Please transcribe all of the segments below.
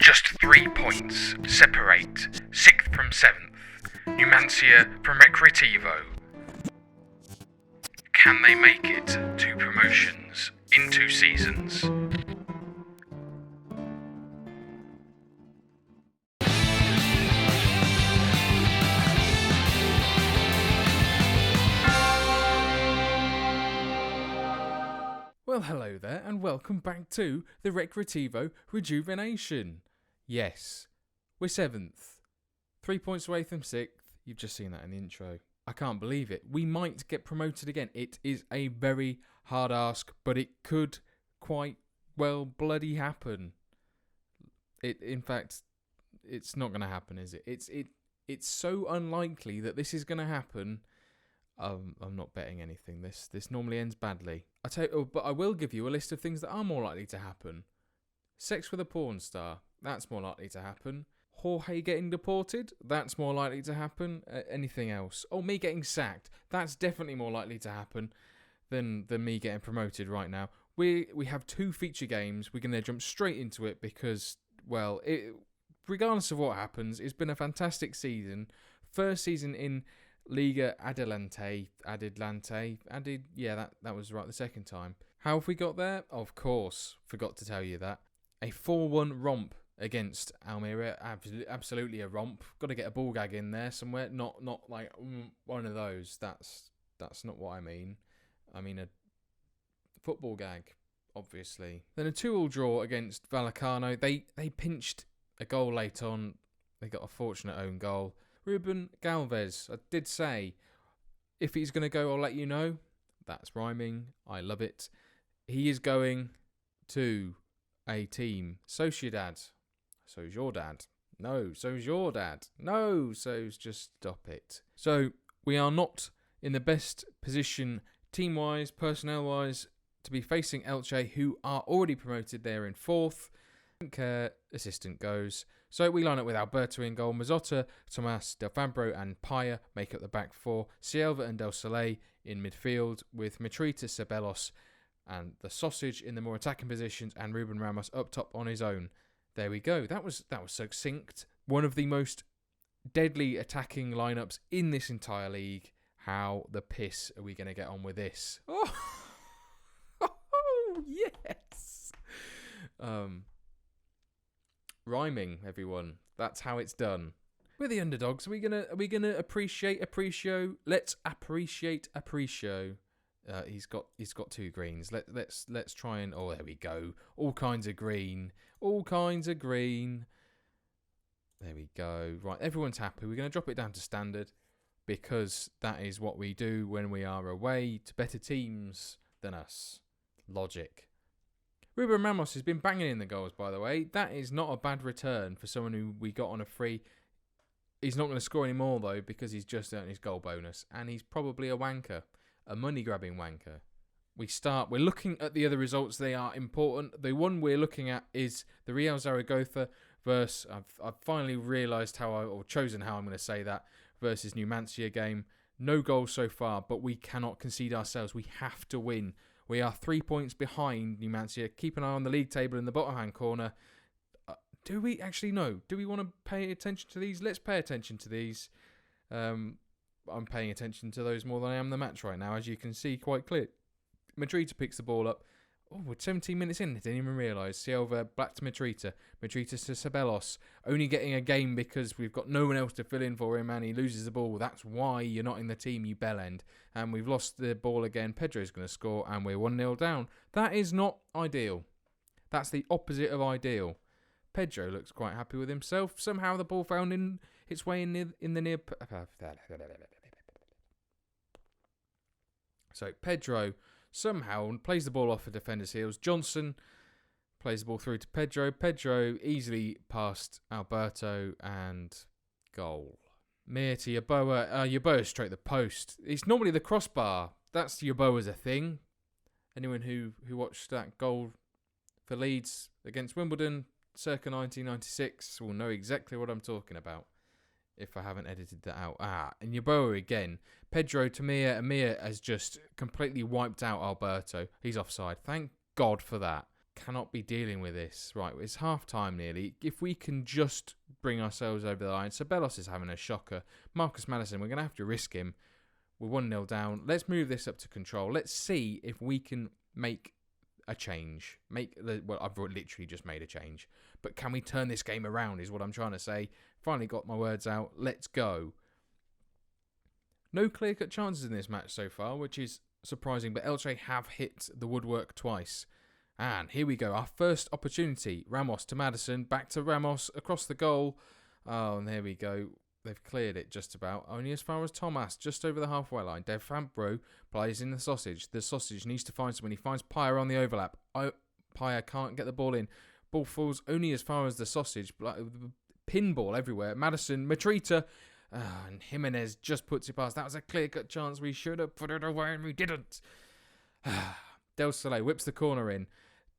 Just 3 points separate 6th from 7th, Numancia from Recreativo. Can they make it 2 promotions in 2 seasons? Well, hello there, and welcome back to the Recreativo Rejuvenation. Yes, we're 7th. 3 points away from 6th. You've just seen that in the intro. I can't believe it. We might get promoted again. It is a very hard ask, but it could quite well bloody happen. In fact, it's not going to happen, is it? It's so unlikely that this is going to happen. I'm not betting anything. This normally ends badly. But I will give you a list of things that are more likely to happen. Sex with a porn star. That's more likely to happen. Jorge getting deported. That's more likely to happen. Anything else? Oh, me getting sacked. That's definitely more likely to happen than me getting promoted right now. We have 2 feature games. We're going to jump straight into it because, well, regardless of what happens, it's been a fantastic season. First season in Liga Adelante, that was right the second time. How have we got there? Of course, forgot to tell you that. A 4-1 romp against Almeria, absolutely a romp. Got to get a ball gag in there somewhere, not like one of those. That's not what I mean. I mean a football gag, obviously. Then a 2-2 draw against Vallecano. They pinched a goal late on. They got a fortunate own goal. Ruben Galvez, I did say, if he's going to go, I'll let you know. That's rhyming. I love it. He is going to a team. Sociedad. So's your dad. No, so's your dad. No, so's just stop it. So, we are not in the best position team-wise, personnel-wise, to be facing Elche, who are already promoted there in 4th. Assistant goes. So we line up with Alberto in goal, Mazzotta, Tomas, Del Fabro and Paya make up the back 4, Cielva and Del Soleil in midfield with Mitrita, Ceballos and the Sausage in the more attacking positions and Ruben Ramos up top on his own. There we go. That was succinct. One of the most deadly attacking lineups in this entire league. How the piss are we going to get on with this? Oh, yes. Rhyming, everyone. That's how it's done. We're the underdogs. Are we gonna appreciate Apprecio? Let's appreciate Apprecio. He's got 2 greens. Let's try and there we go. All kinds of green. All kinds of green. There we go. Right, everyone's happy. We're gonna drop it down to standard because that is what we do when we are away to better teams than us. Logic. Ruben Ramos has been banging in the goals, by the way. That is not a bad return for someone who we got on a free. He's not going to score anymore, though, because he's just earned his goal bonus. And he's probably a wanker. A money-grabbing wanker. We're looking at the other results. They are important. The one we're looking at is the Real Zaragoza versus, I've finally realised chosen how I'm going to say that, versus Numancia game. No goals so far, but we cannot concede ourselves. We have to win. We are 3 points behind Numancia. Keep an eye on the league table in the bottom hand corner. Do we actually know? Do we want to pay attention to these? Let's pay attention to these. I'm paying attention to those more than I am the match right now, as you can see quite clear. Mitrita picks the ball up. Oh, we're 17 minutes in. I didn't even realise. Cielva back to Mitrita. Mitrita to Ceballos. Only getting a game because we've got no one else to fill in for him and he loses the ball. That's why you're not in the team, you bellend. And we've lost the ball again. Pedro's going to score and we're 1-0 down. That is not ideal. That's the opposite of ideal. Pedro looks quite happy with himself. Somehow the ball found its way in the near... So Pedro somehow plays the ball off a defender's heels. Johnson plays the ball through to Pedro. Pedro easily past Alberto and goal. Mir to Yeboah. Yeboah straight the post. It's normally the crossbar. That's Yeboah's a thing. Anyone who watched that goal for Leeds against Wimbledon circa 1996 will know exactly what I'm talking about. If I haven't edited that out. And Yeboah again. Pedro to Mir, and Mir has just completely wiped out Alberto. He's offside. Thank God for that. cannot be dealing with this. Right, it's half time nearly. If we can just bring ourselves over the line. Ceballos is having a shocker. Marcus Maddison, we're going to have to risk him. We're 1-0 down. Let's move this up to control. Let's see if we can make a change. Well, I've literally just made a change. But can we turn this game around is what I'm trying to say. Finally got my words out. Let's go. No clear-cut chances in this match so far, which is surprising. But Elche have hit the woodwork twice. And here we go. Our first opportunity. Ramos to Maddison. Back to Ramos. Across the goal. Oh, and there we go. They've cleared it just about. Only as far as Thomas, just over the halfway line. Del Fabro plays in the sausage. The sausage needs to find someone. He finds Paya on the overlap. Paya can't get the ball in. Ball falls only as far as the sausage. Pinball everywhere. Maddison, Matrita, and Jimenez just puts it past. That was a clear-cut chance. We should have put it away and we didn't. Del Soleil whips the corner in.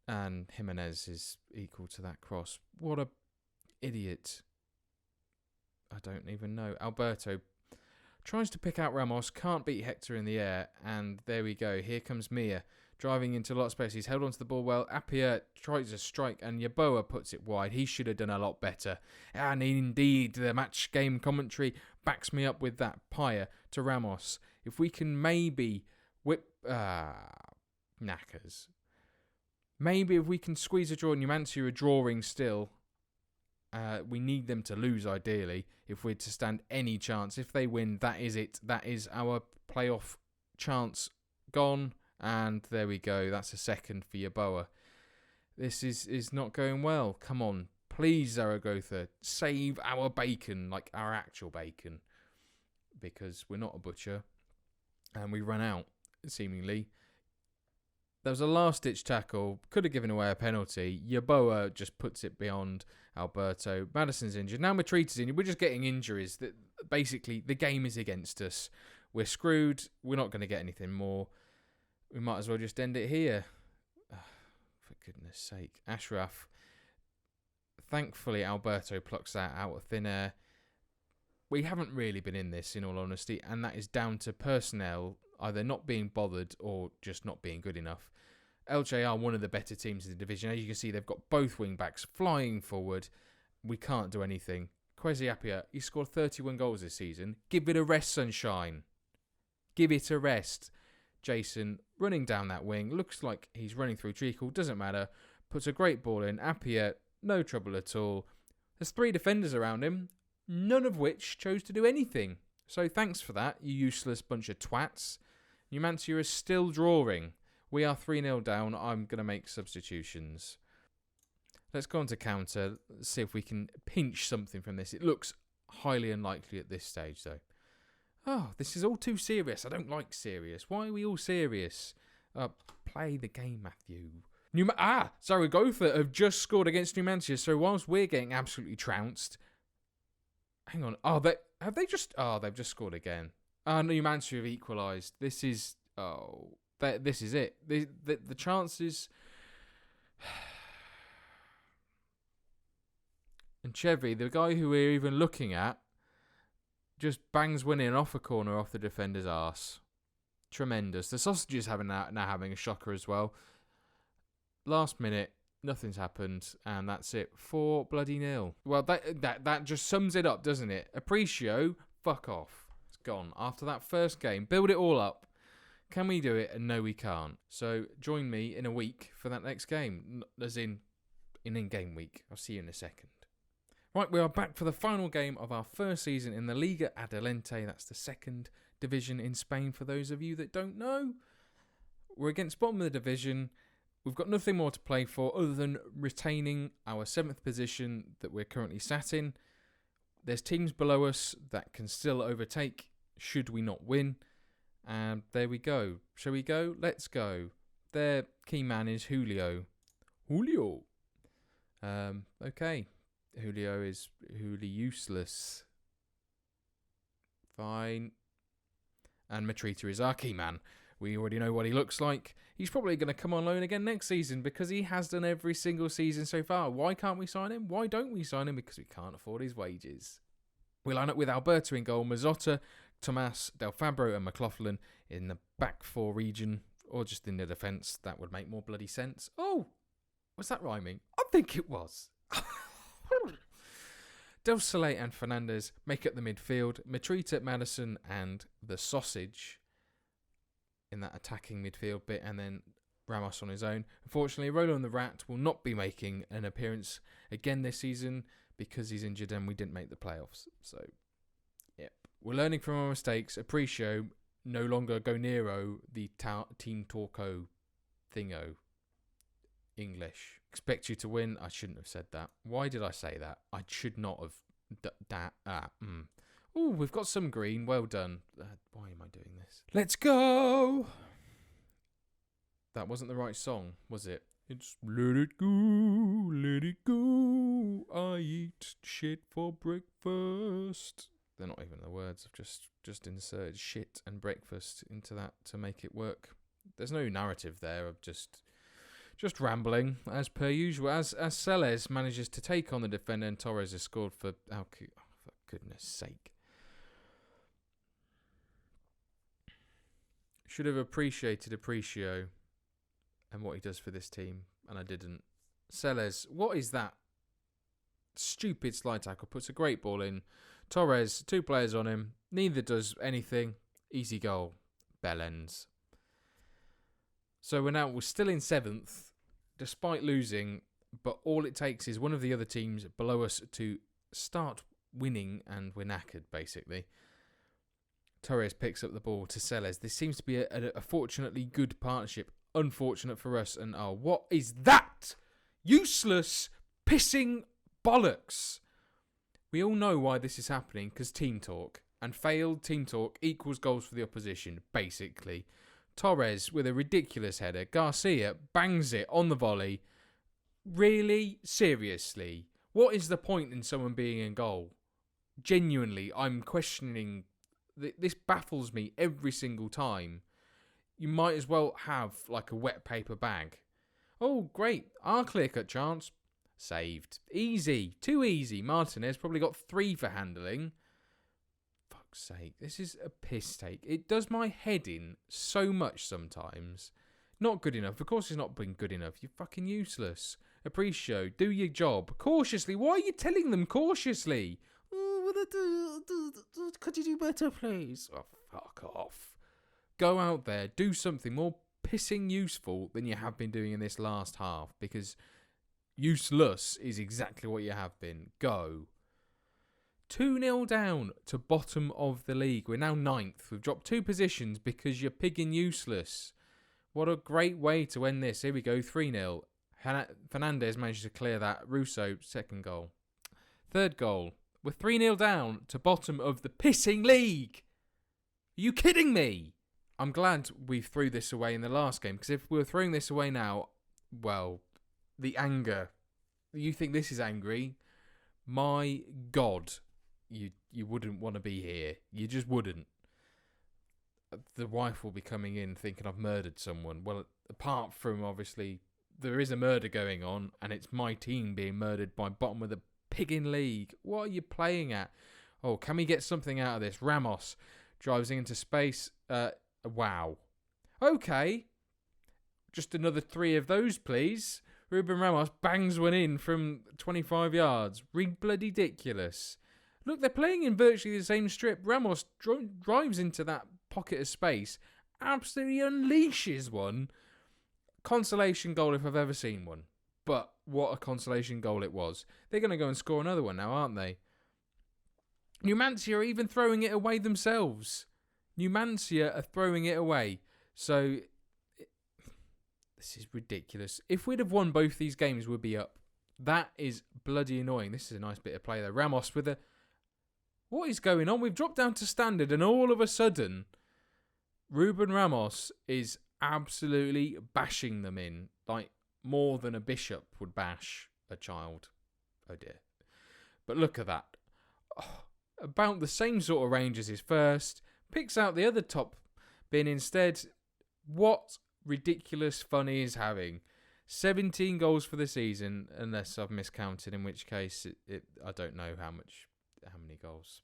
And Jimenez is equal to that cross. What a idiot. I don't even know. Alberto tries to pick out Ramos, can't beat Hector in the air, and there we go. Here comes Mia, driving into a lot of space. He's held onto the ball well. Appiah tries to strike, and Yeboah puts it wide. He should have done a lot better. And indeed, the match game commentary backs me up with that. Paya to Ramos. If we can maybe whip... knackers. Maybe if we can squeeze a draw, Numancia are drawing still. We need them to lose, ideally, if we're to stand any chance. If they win, that is it. That is our playoff chance gone. And there we go. That's a second for Yeboah. This is not going well. Come on. Please, Zaragoza, save our bacon, like our actual bacon. Because we're not a butcher. And we run out, seemingly. There was a last-ditch tackle. Could have given away a penalty. Yeboah just puts it beyond Alberto. Maddison's injured. Now Matrita's injured. We're just getting injuries. Basically, the game is against us. We're screwed. We're not going to get anything more. We might as well just end it here. Oh, for goodness sake. Ashraf. Thankfully, Alberto plucks that out of thin air. We haven't really been in this, in all honesty, and that is down to personnel either not being bothered or just not being good enough. Elche are one of the better teams in the division. As you can see, they've got both wing-backs flying forward. We can't do anything. Kwesi Appiah, he scored 31 goals this season. Give it a rest, sunshine. Give it a rest. Jason running down that wing. Looks like he's running through treacle. Doesn't matter. Puts a great ball in. Appiah, no trouble at all. There's 3 defenders around him, none of which chose to do anything. So thanks for that, you useless bunch of twats. Numancia is still drawing. We are 3-0 down. I'm going to make substitutions. Let's go on to counter. See if we can pinch something from this. It looks highly unlikely at this stage, though. Oh, this is all too serious. I don't like serious. Why are we all serious? Play the game, Matthew. Zaragoza have just scored against Numancia. So whilst we're getting absolutely trounced... Hang on. They've just scored again. Numancia have equalised. This is it. The chances. And Chevy, the guy who we're even looking at, just bangs one in off a corner off the defender's arse. Tremendous. The Sausages now having a shocker as well. Last minute, nothing's happened, and that's it. 4-0. Well, that just sums it up, doesn't it? Apprecio, fuck off. It's gone. After that first game, build it all up. Can we do it? And no, we can't. So join me in a week for that next game, as in in-game week. I'll see you in a second. Right, we are back for the final game of our first season in the Liga Adelante. That's the second division in Spain, for those of you that don't know. We're against bottom of the division. We've got nothing more to play for other than retaining our 7th position that we're currently sat in. There's teams below us that can still overtake should we not win. And there we go. Shall we go? Let's go. Their key man is Julio. Okay. Julio is useless. Fine. And Matrita is our key man. We already know what he looks like. He's probably going to come on loan again next season because he has done every single season so far. Why can't we sign him? Why don't we sign him? Because we can't afford his wages. We line up with Alberto in goal, Mazzotta, Tomas, Del Fabro and McLaughlin in the back 4 region, or just in the defence. That would make more bloody sense. Oh! Was that rhyming? I think it was. Del Soleil and Fernandez make up the midfield. Matrita, Madison, and the Sausage in that attacking midfield bit, and then Ramos on his own. Unfortunately, Roland the Rat will not be making an appearance again this season because he's injured and we didn't make the playoffs. So, yep. We're learning from our mistakes. Appreciate no longer Go Nero, the Team Torco thingo. English. Expect you to win. I shouldn't have said that. Why did I say that? I should not have. Oh, we've got some green. Well done. Why am I doing this? Let's go. That wasn't the right song, was it? It's let it go, let it go. I eat shit for breakfast. They're not even the words. I've just inserted shit and breakfast into that to make it work. There's no narrative there. I've just rambling, as per usual, as Celes manages to take on the defender and Torres has scored for goodness sake. Should have appreciated Apprecio and what he does for this team, and I didn't. Celes, what is that? Stupid slide tackle, puts a great ball in. Torres, 2 players on him, neither does anything. Easy goal. Bell ends. So we're still in 7th, despite losing, but all it takes is one of the other teams below us to start winning, and we're knackered, basically. Torres picks up the ball to Celes. This seems to be a fortunately good partnership. Unfortunate for us, and what is that? Useless, pissing bollocks. We all know why this is happening, because team talk, and failed team talk equals goals for the opposition, basically. Torres with a ridiculous header. Garcia bangs it on the volley. Really? Seriously? What is the point in someone being in goal? Genuinely, I'm questioning. This baffles me every single time. You might as well have like a wet paper bag. Oh, great. Our clear-cut chance. Saved. Easy. Too easy. Martinez probably got 3 for handling. Sake, this is a piss take. It does my head in so much sometimes. Not good enough. Of course it's not been good enough. You're fucking useless. Apprecio, do your job. Cautiously. Why are you telling them cautiously? Could you do better, please? Oh, fuck off. Go out there. Do something more pissing useful than you have been doing in this last half, because useless is exactly what you have been. Go. 2-0 down to bottom of the league. We're now 9th. We've dropped 2 positions because you're pigging useless. What a great way to end this. Here we go, 3-0. Fernandez managed to clear that. Russo, 2nd goal. 3rd goal. We're 3-0 down to bottom of the pissing league. Are you kidding me? I'm glad we threw this away in the last game, because if we were throwing this away now, well, the anger. You think this is angry? My God. You wouldn't want to be here. You just wouldn't. The wife will be coming in thinking I've murdered someone. Well, apart from, obviously, there is a murder going on, and it's my team being murdered by bottom of the pigging league. What are you playing at? Oh, can we get something out of this? Ramos drives into space. Wow. Okay. Just another 3 of those, please. Ruben Ramos bangs one in from 25 yards. Bloody ridiculous. Look, they're playing in virtually the same strip. Ramos drives into that pocket of space, absolutely unleashes one. Consolation goal if I've ever seen one. But what a consolation goal it was. They're going to go and score another one now, aren't they? Numancia are even throwing it away themselves. Numancia are throwing it away. So, this is ridiculous. If we'd have won both these games, we'd be up. That is bloody annoying. This is a nice bit of play, though. Ramos with a... What is going on? We've dropped down to standard, and all of a sudden, Ruben Ramos is absolutely bashing them in. Like, more than a bishop would bash a child. Oh, dear. But look at that. Oh, about the same sort of range as his first. Picks out the other top bin instead. What ridiculous fun he is having. 17 goals for the season, unless I've miscounted, in which case I don't know how many goals.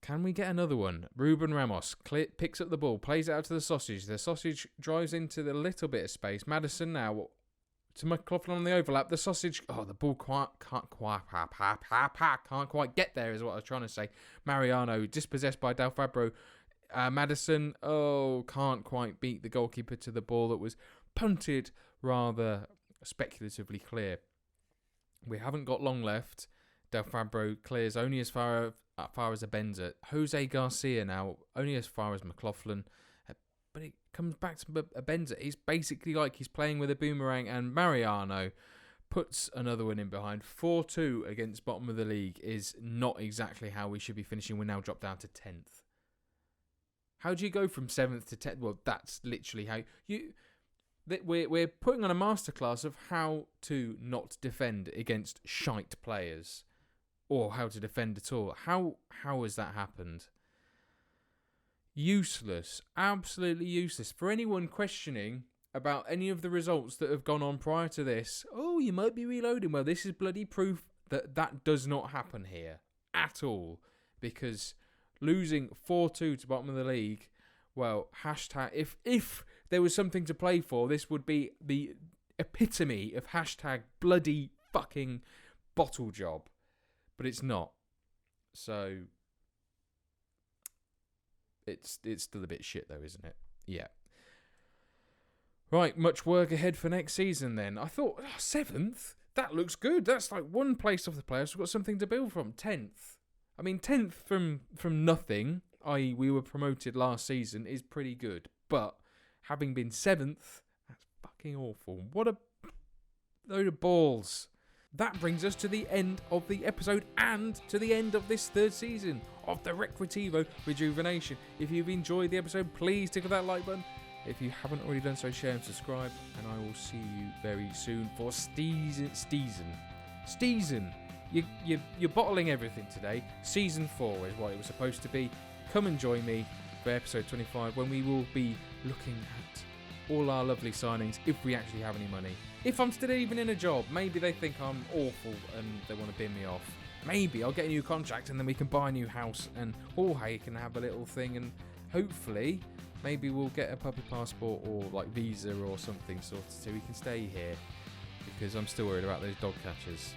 Can we get another one? Ruben Ramos picks up the ball, plays it out to the Sausage. The Sausage drives into the little bit of space. Madison now to McLaughlin on the overlap. The Sausage, the ball can't quite get there is what I was trying to say. Mariano dispossessed by Del Fabro. Madison, can't quite beat the goalkeeper to the ball that was punted rather speculatively clear. We haven't got long left. Del Fabro clears only as far as Abenza. Jose Garcia now only as far as McLaughlin. But it comes back to Abenza. He's basically like he's playing with a boomerang, and Mariano puts another one in behind. 4-2 against bottom of the league is not exactly how we should be finishing. We're now dropped down to 10th. How do you go from 7th to 10th? Well, that's literally how you... We're putting on a masterclass of how to not defend against shite players. Or how to defend at all. How has that happened? Useless. Absolutely useless. For anyone questioning about any of the results that have gone on prior to this, you might be reloading. Well, this is bloody proof that does not happen here. At all. Because losing 4-2 to bottom of the league, well, hashtag... If there was something to play for, this would be the epitome of hashtag bloody fucking bottle job. But it's not. So it's still a bit shit though, isn't it? Yeah. Right, much work ahead for next season then. I thought, 7th? That looks good. That's like one place off the playoffs. We've got something to build from. 10th. I mean, 10th from nothing, i.e. we were promoted last season, is pretty good. But having been 7th, that's fucking awful. What a load of balls. That brings us to the end of the episode and to the end of this 3rd season of the Recreativo Rejuvenation. If you've enjoyed the episode, please tickle that like button. If you haven't already done so, share and subscribe. And I will see you very soon for Steason. You're bottling everything today. Season 4 is what it was supposed to be. Come and join me for episode 25 when we will be looking at all our lovely signings if we actually have any money. If I'm still even in a job, maybe they think I'm awful and they want to bin me off. Maybe I'll get a new contract and then we can buy a new house and Jorge can have a little thing and hopefully maybe we'll get a public passport or like visa or something sorted so we can stay here because I'm still worried about those dog catchers.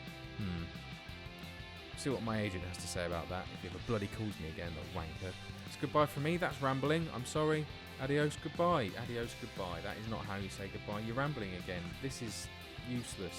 See what my agent has to say about that if he ever bloody calls me again, that wanker. It's goodbye from me, that's rambling, I'm sorry. Adios, goodbye. Adios, goodbye. That is not how you say goodbye. You're rambling again. This is useless.